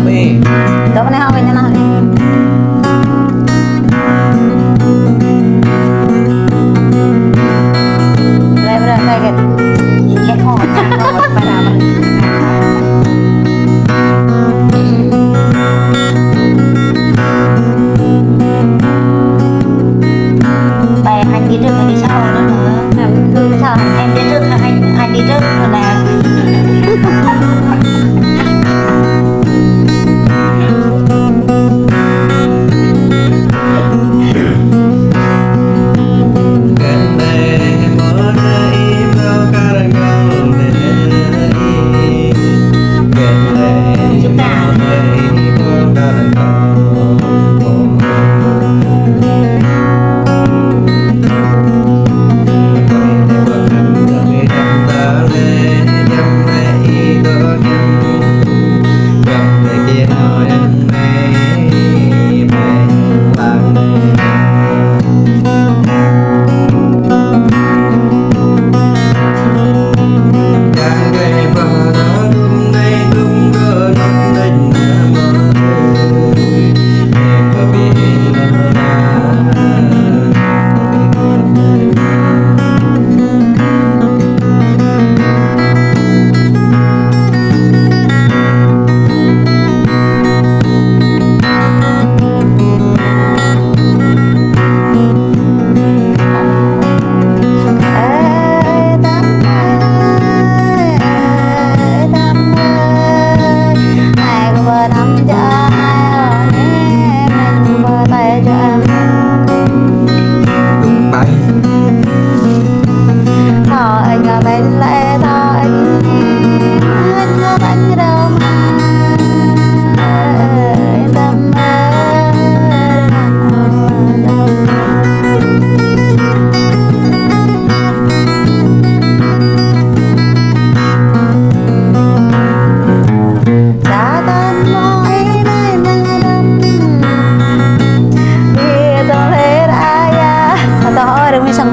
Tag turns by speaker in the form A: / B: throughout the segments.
A: đi.
B: Đó này họ bên nào này. Đây bây giờ đây cái gì hết hồn nha, nó một bài nào mình bài anh đi trước anh đi sau nữa em đi sau em đi trước anh đi trước rồi nè.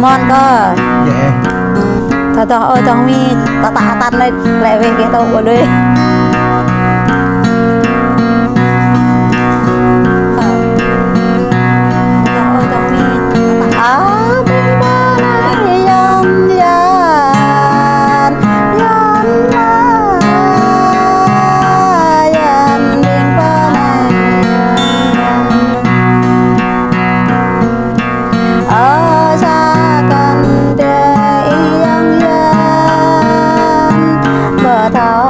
B: Ngon cơ.
A: Dạ.
B: Thôi ơi cho mi tạ tan lên lại về cái tàu của đi. Thọ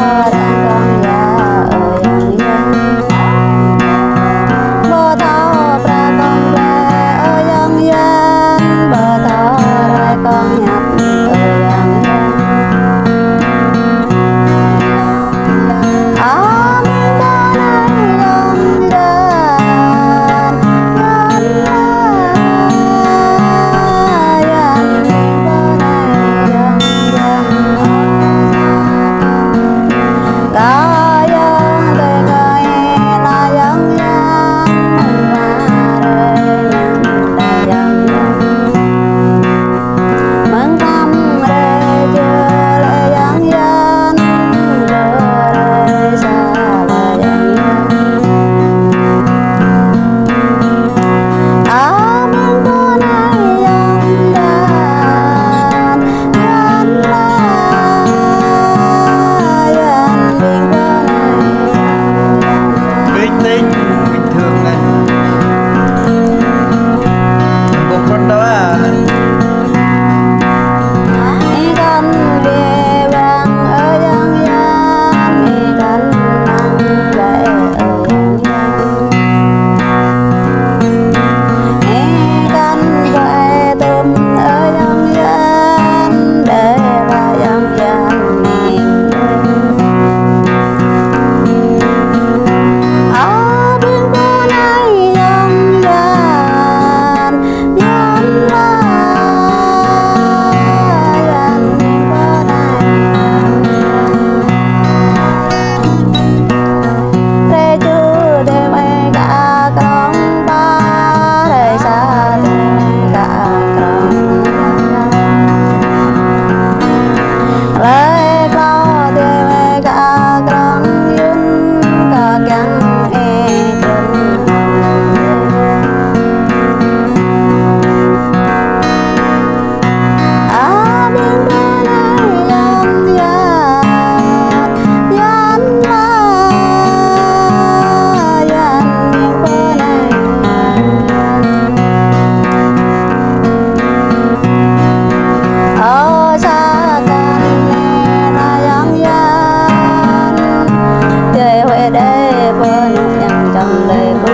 B: bơ nhung yang trong đời bu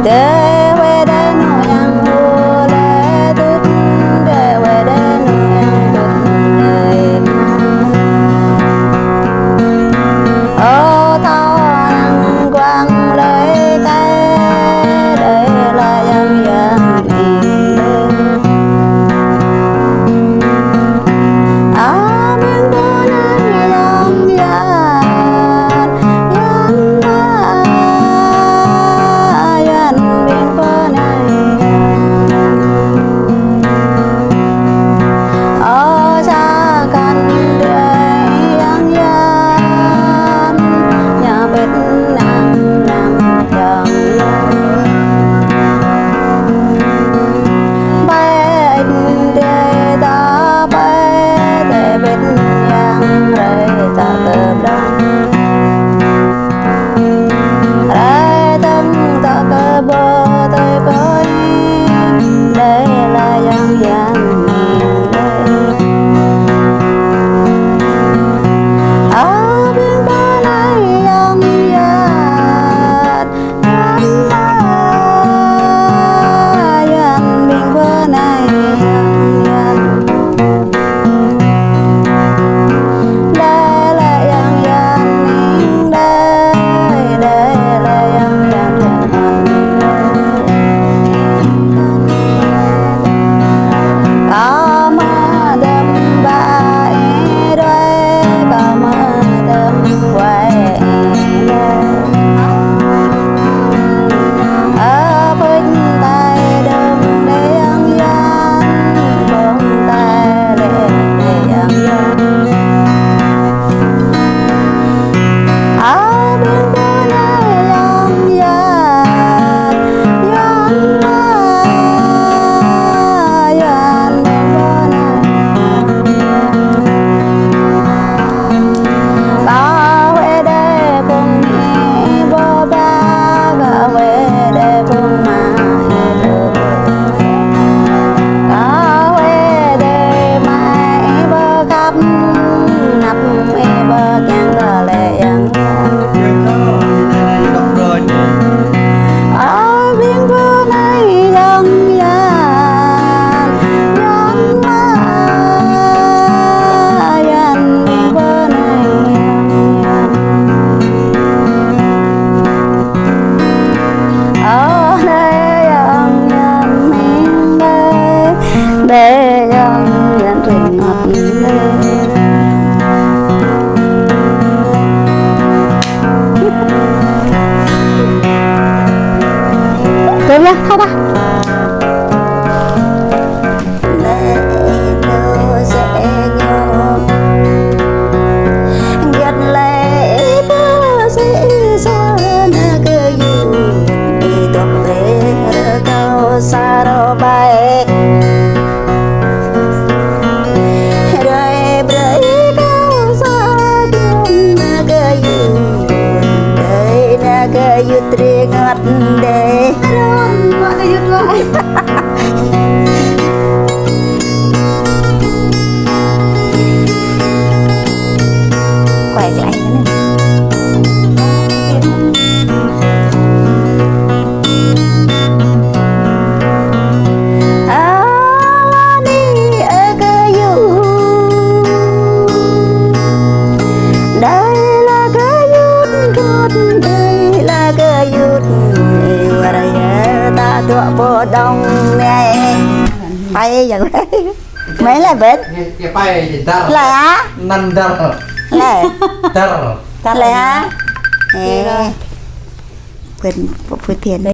B: để về đây nhung yang bu để tút để về đây nhung yang tút đời ô tao nắng quang lấy tay đây là yang yang in à bên đó này yang yang yang yang bên đó này ở xa căn đời yang yang nhà bên nàng nàng chồng bay để ta bay để bên yang rơi ta cơm đông rơi tâm ta cơ bơ tới coi đây là yang yang miền đây ở bên đó này yang yang yang bên đó này yang yang đây là yang yang ninh đây đây là yang yang có mơ đêm bay đây có mơ đêm quay ở bên tay đêm để yang yang bên tay để yang yang ở bên đó này yang yang yang yang bên đó này có về đây cùng đi bơ ba có về đây cùng mà được có về đây mãi bơ khắp nắp bơ càng cờ lệ yang ở bên bờ này yang yang yang yang bên bờ này ở đây yang yang miền đây đây yang yang rừng ngọt đây Cơm nhá, thôi ta. Lệ đâu sẽ nhau Gật lệ đâu sẽ xóa nà cơ dù Đi tục về cao xa đâu bay Rồi bơi cao xa chung nà cơ dù Đây nà cơ dù tri ngọt đề Mọi người dứt lại quay lại nữa nè đi ở cơ dù đây là cơ dù rút đây là cơ dù ta tựa bộ đông này bay giờ mấy là bên là á
A: Nan dar
B: là
A: dar
B: là á quên tiền